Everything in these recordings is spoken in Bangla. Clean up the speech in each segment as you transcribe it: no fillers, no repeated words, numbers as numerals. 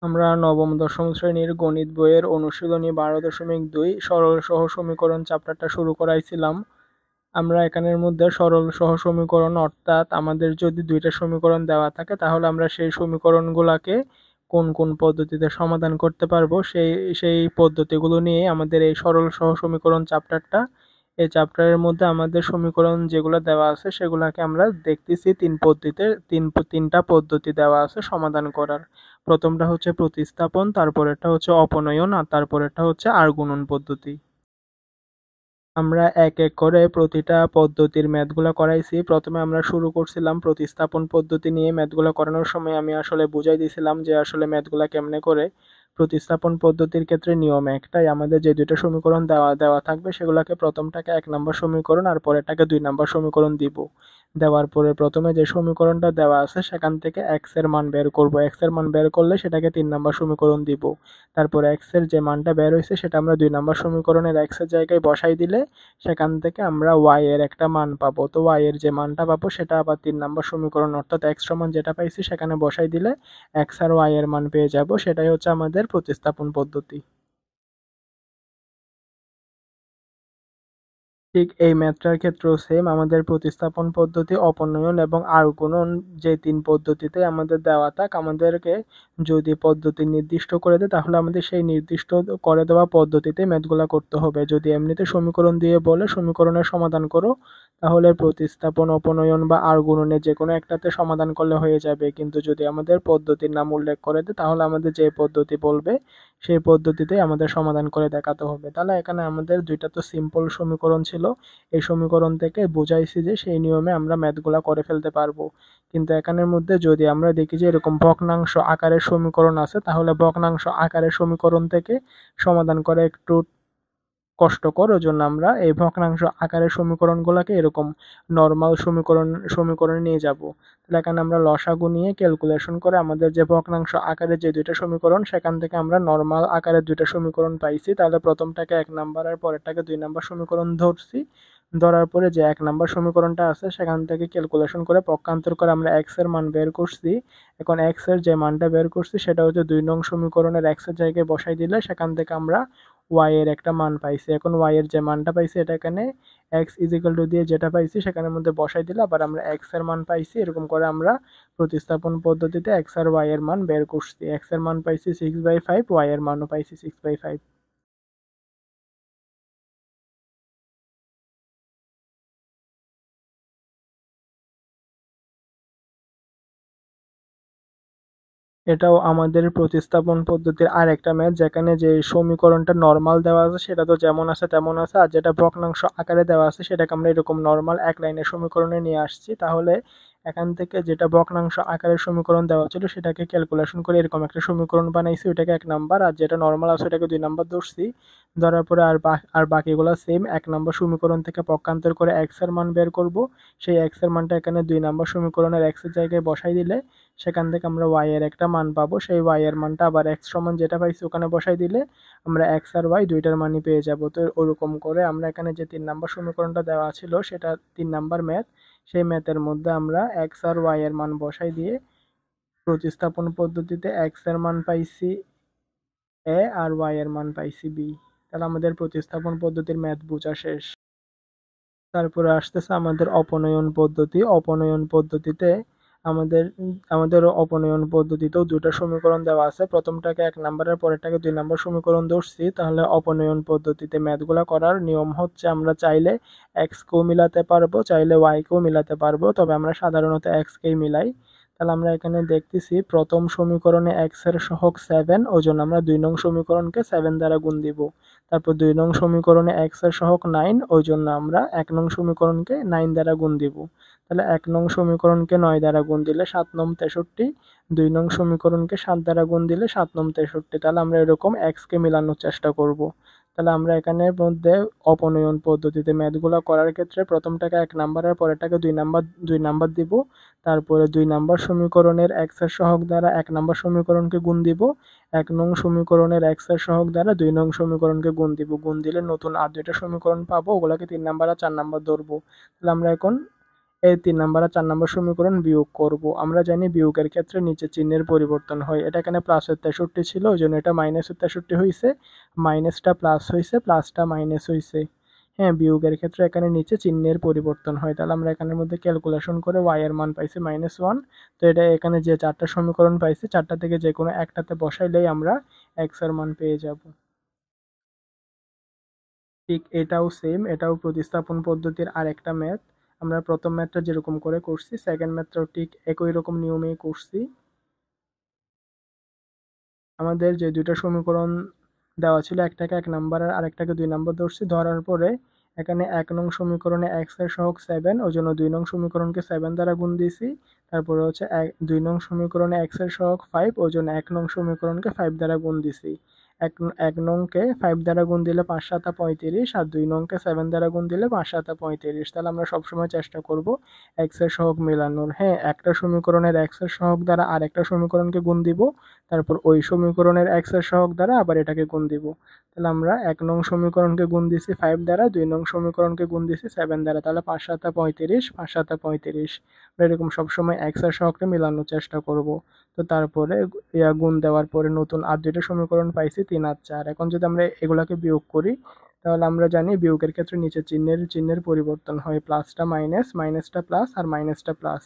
আমরা নবম দশম শ্রেণীর গণিত বইয়ের অনুশীলনী 12.2 সরল সহ সমীকরণ চ্যাপ্টারটা শুরু করাইছিলাম। আমরা এখানের মধ্যে সরল সহ সমীকরণ অর্থাৎ আমাদের যদি দুইটা সমীকরণ দেওয়া থাকে তাহলে আমরা সেই সমীকরণগুলোকে কোন কোন পদ্ধতিতে সমাধান করতে পারবো সেই পদ্ধতিগুলো নিয়ে আমাদের এই সরল সহ সমীকরণ চ্যাপ্টারটা। এই চ্যাপ্টারের মধ্যে আমাদের সমীকরণ যেগুলো দেওয়া আছে সেগুলোকে আমরা দেখতেছি তিনটা পদ্ধতি দেওয়া আছে সমাধান করার। প্রথমটা হচ্ছে প্রতিস্থাপন, তারপরেরটা হচ্ছে অপনয়ন, আর তারপরেরটা হচ্ছে আর গুণন পদ্ধতি। আমরা এক এক করে প্রতিটা পদ্ধতির ম্যাথগুলো করাইছি। প্রথমে আমরা শুরু করছিলাম প্রতিস্থাপন পদ্ধতি নিয়ে। ম্যাথগুলো করানোর সময় আমি আসলে বুঝাই দিয়েছিলাম যে আসলে ম্যাথগুলো কেমনে করে। প্রতিস্থাপন পদ্ধতির ক্ষেত্রে নিয়ম একটাই, আমাদের যে দুইটা সমীকরণ দেওয়া দেওয়া থাকবে সেগুলোকে প্রথমটাকে 1 নম্বর সমীকরণ আর পরেরটাকে 2 নম্বর সমীকরণ দিব। দেওয়ার পরে প্রথমে যে সমীকরণটা দেওয়া আছে সেখান থেকে এক্স এর মান বের করব। এক্স এর মান বের করলে সেটাকে 3 নম্বর সমীকরণ দিব। তারপরে এক্স এর যে মানটা বের হয়েছে সেটা আমরা 2 নম্বর সমীকরণের এক্স এর জায়গায় বসাই দিলে সেখান থেকে আমরা ওয়াই এর একটা মান পাবো। তো ওয়াই এর যে মানটা পাবো সেটা আবার 3 নম্বর সমীকরণ অর্থাৎ এক্স সমান যেটা পাইছি সেখানে বসাই দিলে এক্স আর ওয়াই এর মান পেয়ে যাব। সেটাই হচ্ছে আমাদের প্রতিস্থাপন পদ্ধতি। ঠিক এই ম্যাথটার ক্ষেত্রেও সেম, আমাদের প্রতিস্থাপন পদ্ধতি, অপনয়ন এবং আর গুণন যে 3 পদ্ধতিতে আমাদের দেওয়া থাক, আমাদেরকে যদি পদ্ধতি নির্দিষ্ট করে দেয় তাহলে আমাদের সেই নির্দিষ্ট করে দেওয়া পদ্ধতিতে ম্যাথগুলা করতে হবে। যদি এমনিতে সমীকরণ দিয়ে বলে সমীকরণের সমাধান করো তাহলে প্রতিস্থাপন, অপনয়ন বা আর গুণনের যে কোনো একটাতে সমাধান করলে হয়ে যাবে। কিন্তু যদি আমাদের পদ্ধতির নাম উল্লেখ করে দেয় তাহলে আমাদের যে পদ্ধতি বলবে সেই পদ্ধতিতে আমাদের সমাধান করে দেখাতে হবে। তাহলে এখানে আমাদের দুইটা তো সিম্পল সমীকরণ ছিল, এই সমীকরণ থেকে বুঝাইছি যে সেই নিয়মে আমরা ম্যাথগুলা করে ফেলতে পারবো। কিন্তু এখানের মধ্যে যদি আমরা দেখি যে এরকম ভগ্নাংশ আকারের সমীকরণ আছে তাহলে ভগ্নাংশ আকারের সমীকরণ থেকে সমাধান করা একটু কষ্টকর। ওজন্য আমরা এই ভগ্নাংশ আকারের সমীকরণগুলোকে এরকম নরমাল সমীকরণে নিয়ে যাব। তাহলে এখানে আমরা লসাগু নিয়ে ক্যালকুলেশন করে আমাদের যে ভগ্নাংশ আকারের যে দুইটা সমীকরণ সেখান থেকে আমরা নরমাল আকারের দুইটা সমীকরণ পাইছি। তাহলে প্রথমটাকে 1 নাম্বার আর পরেরটাকে 2 নাম্বার সমীকরণ ধরছি। ধরার পরে যে 1 নাম্বার সমীকরণটা আছে সেখান থেকে ক্যালকুলেশন করে পক্ষান্তর করে আমরা এক্স এর মান বের করছি। এখন এক্স এর যে মানটা বের করছি সেটা হচ্ছে 2 নং সমীকরণের এক্স এর জায়গায় বসাই দিলে সেখান থেকে আমরা ওয়াই এর একটা মান পাইছি। এখন ওয়াই এর যে মানটা পাইছি এটা এখানে এক্স ইজ ইকুয়াল টু দিয়ে যেটা পাইছি সেখানের মধ্যে বসাই দিলে আবার আমরা এক্স এর মান পাইছি। এরকম করে আমরা প্রতিস্থাপন পদ্ধতিতে এক্স আর ওয়াই এর মান বের করছি। এক্স এর মান পাইছি 6/5, ওয়াই এর মানও পাইছি 6/5। এটাও আমাদের প্রতিস্থাপন পদ্ধতির আরেকটা ম্যাথ, যেখানে যে সমীকরণটা নরমাল দেওয়া আছে সেটা তো যেমন আছে তেমন আছে, আর যেটা ভগ্নাংশ আকারে দেওয়া আছে সেটাকে আমরা এরকম নরমাল এক লাইনের সমীকরণে নিয়ে আসছি। তাহলে এখান থেকে যেটা ভগ্নাংশ আকারের সমীকরণ দেওয়া ছিল সেটাকে ক্যালকুলেশন করে এরকম একটা সমীকরণ বানাইছি, ওইটাকে 1 নাম্বার, আর যেটা নরমাল আছে ওটাকে 2 নাম্বার ধরছি। ধরার পরে আর বাকিগুলো সেম, 1 নম্বর সমীকরণ থেকে পক্ষান্তর করে এক্স এর মান বের করব। সেই এক্স এর মানটা এখানে 2 নম্বর সমীকরণের এক্স এর জায়গায় বসাই দিলে সেখান থেকে আমরা ওয়াই এর একটা মান পাবো। সেই ওয়াই এর মানটা আবার এক্স সমান যেটা পাইছি ওখানে বসাই দিলে আমরা এক্স আর ওয়াই দুইটার মানই পেয়ে যাব। তো ওরকম করে আমরা এখানে যে 3 নাম্বার সমীকরণটা দেওয়া ছিল সেটা 3 নাম্বার ম্যাথ, সেই ম্যাথের মধ্যে আমরা এক্স আর ওয়াই এর মান বসাই দিয়ে প্রতিস্থাপন পদ্ধতিতে এক্স এর মান পাইছি এ আর ওয়াই এর মান পাইছি বি। তাহলে আমাদের প্রতিস্থাপন পদ্ধতির ম্যাথ বোঝা শেষ। তারপরে আসতেছে আমাদের অপনয়ন পদ্ধতি। অপনয়ন পদ্ধতিতে আমাদের আমাদের অপনয়ন পদ্ধতিতেও দুটো সমীকরণ দেওয়া আছে। প্রথমটাকে 1 নাম্বারের পরেরটাকে 2 নাম্বার সমীকরণ ধরছি। তাহলে অপনয়ন পদ্ধতিতে ম্যাথগুলা করার নিয়ম হচ্ছে আমরা চাইলে এক্স কেও মিলাতে পারবো, চাইলে ওয়াই কেও মিলাতে পারবো, তবে আমরা সাধারণত এক্স কেই মিলাই। তাহলে আমরা এখানে দেখতেছি প্রথম সমীকরণে এক্স এর সহগ 7, ওই জন্য আমরা 2 নং সমীকরণকে 7 দ্বারা গুণ দিব। তারপর 2 নং সমীকরণে এক্স এর সহগ 9, ওই জন্য আমরা 1 নং সমীকরণকে 9 দ্বারা গুণ দিব। তাহলে 1 নং সমীকরণকে 9 দ্বারা গুণ দিলে 7 নং 63, 2 নং সমীকরণকে 7 দ্বারা গুণ দিলে 7 নং 63। তাহলে আমরা এরকম এক্স কে মেলানোর চেষ্টা করব। তাহলে আমরা এখানের মধ্যে অপনয়ন পদ্ধতিতে ম্যাথগুলো করার ক্ষেত্রে প্রথমটাকে 1 নাম্বার আর পরেরটাকে 2 নাম্বার দিব। তারপরে 2 নাম্বার সমীকরণের এক্স এর সহগ দ্বারা 1 নাম্বার সমীকরণকে গুণ দিব। 1 নং সমীকরণের এক্স এর সহগ দ্বারা 2 নং সমীকরণকে গুণ দিব। গুণ দিলে নতুন আর দুইটা সমীকরণ পাবো, ওগুলাকে 3 নাম্বার আর 4 নাম্বার ধরবো। তাহলে আমরা এখন এই 3 নাম্বার আর 4 নাম্বার সমীকরণ বিয়োগ করব। আমরা জানি বিয়োগের ক্ষেত্রে নিচে চিহ্নের পরিবর্তন হয়। এটা এখানে +63 ছিল, ওইজন্য এটা -63 হইছে। মাইনাসটা প্লাস হইছে, প্লাসটা মাইনাস হইছে। হ্যাঁ, বিয়োগের ক্ষেত্রে এখানে নিচে চিহ্নের পরিবর্তন হয়। তাহলে আমরা এখানের মধ্যে ক্যালকুলেশন করে y এর মান পাইছি -1। তো এটা এখানে যে 4টা সমীকরণ পাইছি, 4টা থেকে যেকোনো একটাতে বসাইলেই আমরা x এর মান পেয়ে যাব। ঠিক এটাও সেম, এটাও প্রতিস্থাপন পদ্ধতির আরেকটা ম্যাথ। আমরা প্রথম ম্যাথটা যেরকম করে করছি, সেকেন্ড ম্যাথটাও ঠিক একই রকম নিয়মেই করছি। আমাদের যে দুইটা সমীকরণ দেওয়া ছিল, একটাকে 1 নাম্বার আর আরেকটাকে 2 নাম্বার ধরছি। ধরার পরে এখানে 1 নং সমীকরণে x এর সহগ 7, ওইজন্য 2 নং সমীকরণকে 7 দ্বারা গুণ দিছি। তারপরে হচ্ছে 2 নং সমীকরণে x এর সহগ 5, ওইজন্য 1 নং সমীকরণকে 5 দ্বারা গুণ দিছি। 1 নংকে 5 দ্বারা গুণ দিলে 5 7 35, আর 2 নংকে 7 দ্বারা গুণ দিলে 5 7 35। তাহলে আমরা সবসময় চেষ্টা করব x এর সহগ মেলানোর। হ্যাঁ, একটা সমীকরণের x এর সহগ দ্বারা আরেকটা সমীকরণকে গুণ দিব, তারপর ওই সমীকরণের x এর সহগ দ্বারা আবার এটাকে গুণ দিব। তাহলে আমরা 1 নং সমীকরণকে গুণ দিছি 5 দ্বারা, 2 নং সমীকরণকে গুণ দিছি 7 দ্বারা। তাহলে 5 7 35, 5 7 35। আমরা এরকম সবসময় x এর সহগকে মেলানোর চেষ্টা করব। তো তারপরে গুণ দেওয়ার পরে নতুন আর দুইটা সমীকরণ পাইছি 3 আর 4। এখন যদি আমরা এগুলাকে বিয়োগ করি, তাহলে আমরা জানি বিয়োগের ক্ষেত্রে নিচে চিহ্নের পরিবর্তন হয়। প্লাসটা মাইনাস, মাইনাসটা প্লাস, আর মাইনাসটা প্লাস।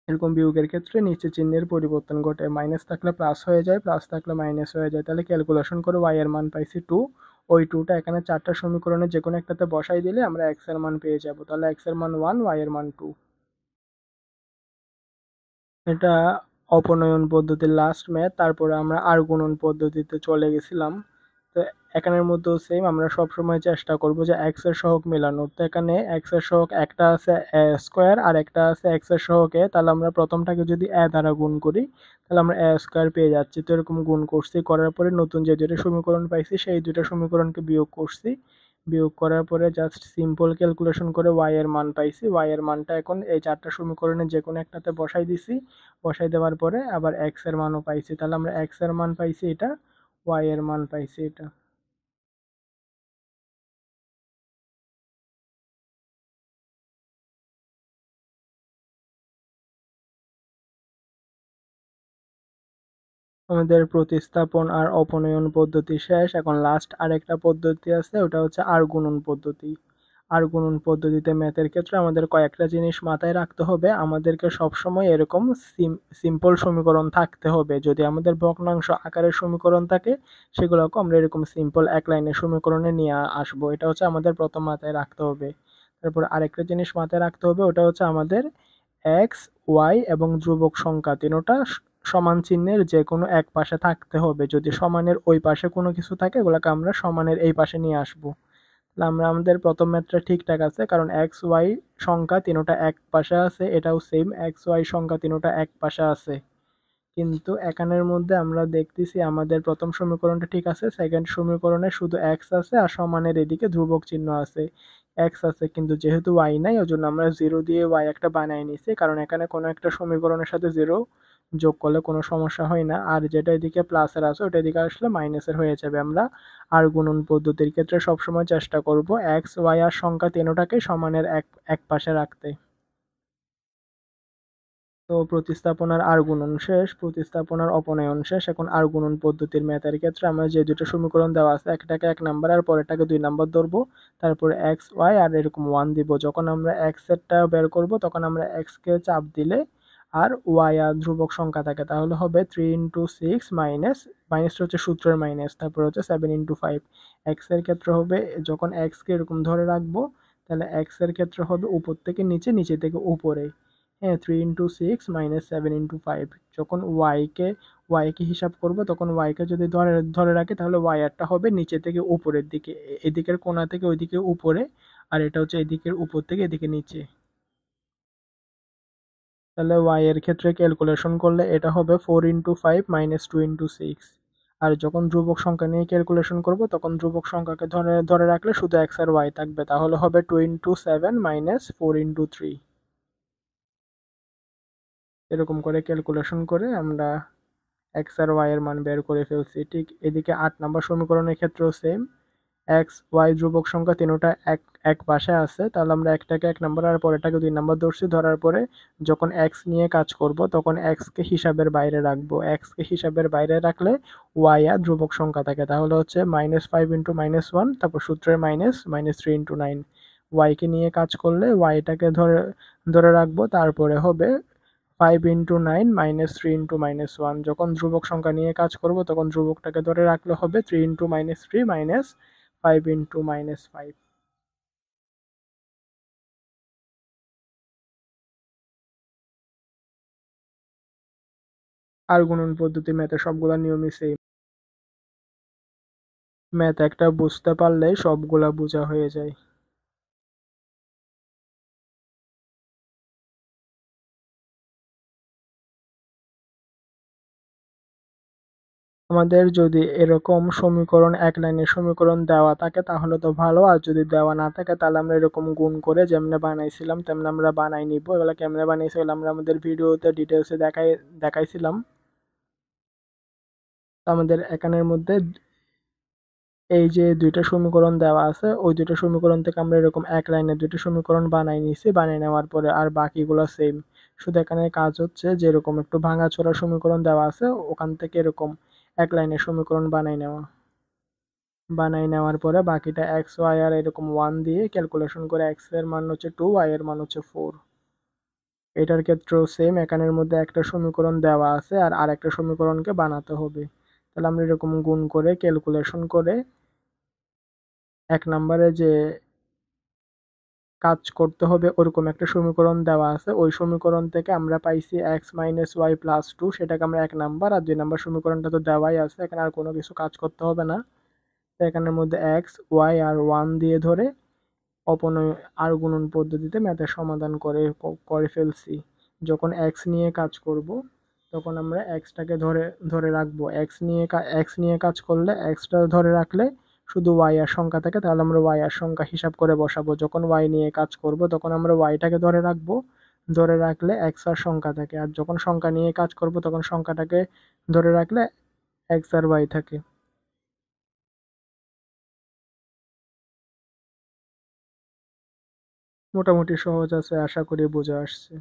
এরকম বিয়োগের ক্ষেত্রে নিচে চিহ্নের পরিবর্তন ঘটে। মাইনাস থাকলে প্লাস হয়ে যায়, প্লাস থাকলে মাইনাস হয়ে যায়। তাহলে ক্যালকুলেশন করে y এর মান পাইছি 2। ওই 2টা এখানে 4টা সমীকরণে যে কোনো একটাতে বসাই দিলে আমরা x এর মান পেয়ে যাব। তাহলে x এর মান 1, y এর মান 2। এটা অপনয়ন পদ্ধতির লাস্ট ম্যাথ। তারপরে আমরা আর গুণন পদ্ধতিতে চলে গেছিলাম। তো এখানের মধ্যেও সেম, আমরা সবসময় চেষ্টা করব যে এক্স এর সহগ মেলানোর। তো এখানে এক্স এর সহগ একটা আছে এ স্কোয়ার আর একটা আছে এক্স এর সহগ এ। তাহলে আমরা প্রথমটাকে যদি এ দ্বারা গুণ করি, তাহলে আমরা এ স্কোয়ার পেয়ে যাচ্ছি। তো এরকম গুণ করছি, করার পরে নতুন যে দুটো সমীকরণ পাইছি সেই দুটো সমীকরণকে বিয়োগ করছি। বিয়োগ করার পরে জাস্ট সিম্পল ক্যালকুলেশন করে y এর মান পাইছি। y এর মানটা এখন এই 4টা সমীকরণে যে কোনো একটাতে বসাই দিছি। বসাই দেওয়ার পরে আবার x এর মানও পাইছি। তাহলে আমরা x এর মান পাইছি এটা, y এর মান পাইছি এটা। আমাদের প্রতিস্থাপন আর অপনয়ন পদ্ধতি শেষ। এখন লাস্ট আরেকটা পদ্ধতি আছে, ওটা হচ্ছে আর গুণন পদ্ধতি। আর গুণন পদ্ধতিতে ম্যাথের ক্ষেত্রে আমাদের কয়েকটা জিনিস মাথায় রাখতে হবে। আমাদেরকে সবসময় এরকম সিম্পল সমীকরণ থাকতে হবে। যদি আমাদের ভগ্নাংশ আকারের সমীকরণ থাকে, সেগুলোকে আমরা এরকম সিম্পল এক লাইনের সমীকরণে নিয়ে আসবো। এটা হচ্ছে আমাদের প্রথম মাথায় রাখতে হবে। তারপর আরেকটা জিনিস মাথায় রাখতে হবে, ওটা হচ্ছে আমাদের এক্স, ওয়াই এবং ধ্রুবক সংখ্যা তিনোটা সমান চিহ্নের যে কোনো এক পাশে থাকতে হবে। যদি সমানের ওই পাশে কোনো কিছু থাকে, এগুলোকে আমরা সমানের এই পাশে নিয়ে আসবো। তাহলে আমরা আমাদের প্রথম ম্যাথটা ঠিকঠাক আছে, কারণ এক্স ওয়াই সংখ্যা তিনোটা এক পাশে আছে। এটাও সেম, এক্স ওয়াই সংখ্যা তিনোটা এক পাশে আছে। কিন্তু এখানের মধ্যে আমরা দেখতেছি আমাদের প্রথম সমীকরণটা ঠিক আছে, সেকেন্ড সমীকরণে শুধু এক্স আছে আর সমানের এদিকে ধ্রুবক চিহ্ন আছে। এক্স আছে কিন্তু যেহেতু ওয়াই নাই, ওই জন্য আমরা জিরো দিয়ে ওয়াই একটা বানাই নিছি, কারণ এখানে কোনো একটা সমীকরণের সাথে জিরো যোগ করলে কোনো সমস্যা হয় না। আর যেটা এদিকে প্লাসের আছে ওটা এদিকে আসলে মাইনাসের হয়ে যাবে। আমরা আর গুণন পদ্ধতির ক্ষেত্রে সবসময় চেষ্টা করব এক্স ওয়াই আর সংখ্যা তিনোটাকে সমানের এক এক পাশে রাখতে। তো প্রতিস্থাপনার আর গুণন শেষ, প্রতিস্থাপনার অপনয়ন শেষ। এখন আর গুণন পদ্ধতির ম্যাথের ক্ষেত্রে আমরা যে দুটো সমীকরণ দেওয়া আছে, একটাকে 1 নাম্বার আর পরেরটাকে 2 নাম্বার ধরবো। তারপরে এক্স ওয়াই আর এরকম 1 দিব। যখন আমরা এক্স এরটা বের করব, তখন আমরা এক্স কে চাপ দিলে আর ওয়াই আর ধ্রুবক সংখ্যা থাকে, তাহলে হবে 3 ইন্টু 6 মাইনাস, মাইনাসটা হচ্ছে সূত্রের মাইনাস, তারপর হচ্ছে 7 ইন্টু 5। এক্স এর ক্ষেত্রে হবে, যখন এক্স কে এরকম ধরে রাখবো, তাহলে এক্স এর ক্ষেত্রে হবে উপর থেকে নিচে, নিচে থেকে উপরে। হ্যাঁ, 3 ইন্টু 6 মাইনাস 7 ইন্টু 5। যখন ওয়াইকে হিসাব করব, তখন ওয়াইকে যদি ধরে ধরে রাখি, তাহলে ওয়াই আরটা হবে নিচে থেকে উপরের দিকে, এদিকের কোণা থেকে ওইদিকে উপরে, আর এটা হচ্ছে এদিকের উপর থেকে এদিকে নিচে। তাহলে ওয়াই এর ক্ষেত্রে ক্যালকুলেশন করলে এটা হবে 4 ইন্টু 5 মাইনাস 2 ইন্টু 6। আর যখন ধ্রুবক সংখ্যা নিয়ে ক্যালকুলেশন করব, তখন ধ্রুবক সংখ্যাকে ধরে ধরে রাখলে শুধু এক্স আর ওয়াই থাকবে, তাহলে হবে 2 ইন্টু 7 মাইনাস 4 ইন্টু 3। এরকম করে ক্যালকুলেশন করে আমরা এক্স আর ওয়াই এর মান বের করে ফেলছি। ঠিক এদিকে 8 নাম্বার সমীকরণের ক্ষেত্রেও সেম, এক্স ওয়াই ধ্রুবক সংখ্যা তিনোটা এক এক পাশে আছে, তাহলে আমরা একটাকে 1 নাম্বার আর পরেরটাকে 2 নাম্বার ধরছি। ধরার পরে যখন এক্স নিয়ে কাজ করব তখন এক্সকে হিসাবের বাইরে রাখবো। এক্সকে হিসাবের বাইরে রাখলে ওয়াই আর ধ্রুবক সংখ্যা থাকে, তাহলে হচ্ছে -5 × -1, তারপর সূত্রের মাইনাস -3 × 9। ওয়াইকে নিয়ে কাজ করলে ওয়াইটাকে ধরে ধরে রাখবো, তারপরে হবে 5 × 9 -3 × -1। যখন ধ্রুবক সংখ্যা নিয়ে কাজ করব তখন ধ্রুবকটাকে ধরে রাখলে হবে 3 × -3 -5 × -5। আর গুণন পদ্ধতি ম্যাথে সবগুলা নিয়মই সেম। ম্যাথ একটা বুঝতে পারলেই সবগুলা বোঝা হয়ে যায়। আমাদের যদি এরকম সমীকরণ, এক লাইনের সমীকরণ দেওয়া থাকে তাহলে তো ভালো, আর যদি দেওয়া না থাকে তাহলে আমরা এরকম গুণ করে যেমনে বানাইছিলাম তেমনি আমরা বানাই নিব। এগুলো কেমনে বানাইছি এগুলো আমরা আমাদের ভিডিওতে ডিটেলসে দেখাইছিলাম। আমাদের এখানের মধ্যে এই যে দুইটা সমীকরণ দেওয়া আছে, ওই দুইটা সমীকরণ থেকে আমরা এরকম এক লাইনে দুইটা সমীকরণ বানাই নিছি। বানিয়ে নেওয়ার পরে আর বাকিগুলো সেম, শুধু এখানে কাজ হচ্ছে যে এরকম একটু ভাঙাচোরা সমীকরণ দেওয়া আছে ওখান থেকে এরকম এক লাইনের সমীকরণ বানাই নেওয়া। বানাই নেওয়ার পরে বাকিটা এক্স ওয়াই আর এরকম 1 দিয়ে ক্যালকুলেশন করে এক্স এর মান হচ্ছে 2, ওয়াই এর মান হচ্ছে 4। এটার ক্ষেত্রেও সেম, এখানের মধ্যে একটা সমীকরণ দেওয়া আছে আর আরেকটা সমীকরণকে বানাতে হবে। তাহলে আমরা এরকম গুণ করে ক্যালকুলেশন করে 1 নম্বরে যে কাজ করতে হবে ওরকম একটা সমীকরণ দেওয়া আছে। ওই সমীকরণ থেকে আমরা পাইছি x - y + 2, সেটাকে আমরা 1 নাম্বার, আর 2 নাম্বার সমীকরণটা তো দেওয়াই আছে, এখানে আর কোনো কিছু কাজ করতে হবে না। তো এখানের মধ্যে x, y আর 1 দিয়ে ধরে অপনয় আর গুণন পদ্ধতিতে ম্যাথের সমাধান করে ফেলছি। যখন x নিয়ে কাজ করব তখন আমরা xটাকে ধরে ধরে রাখবো। x নিয়ে কাজ করলে xটা ধরে রাখলে শুধু y আর সংখ্যা থাকে, তাহলে আমরা y আর সংখ্যা হিসাব করে বসাবো। যখন y নিয়ে কাজ করব তখন আমরা yটাকে ধরে রাখবো। ধরে রাখলে x আর সংখ্যা থাকে, আর যখন সংখ্যা নিয়ে কাজ করব তখন সংখ্যাটাকে ধরে রাখলে x আর y থাকে। মোটামুটি সহজ আছে, আশা করি বোঝা আসছে।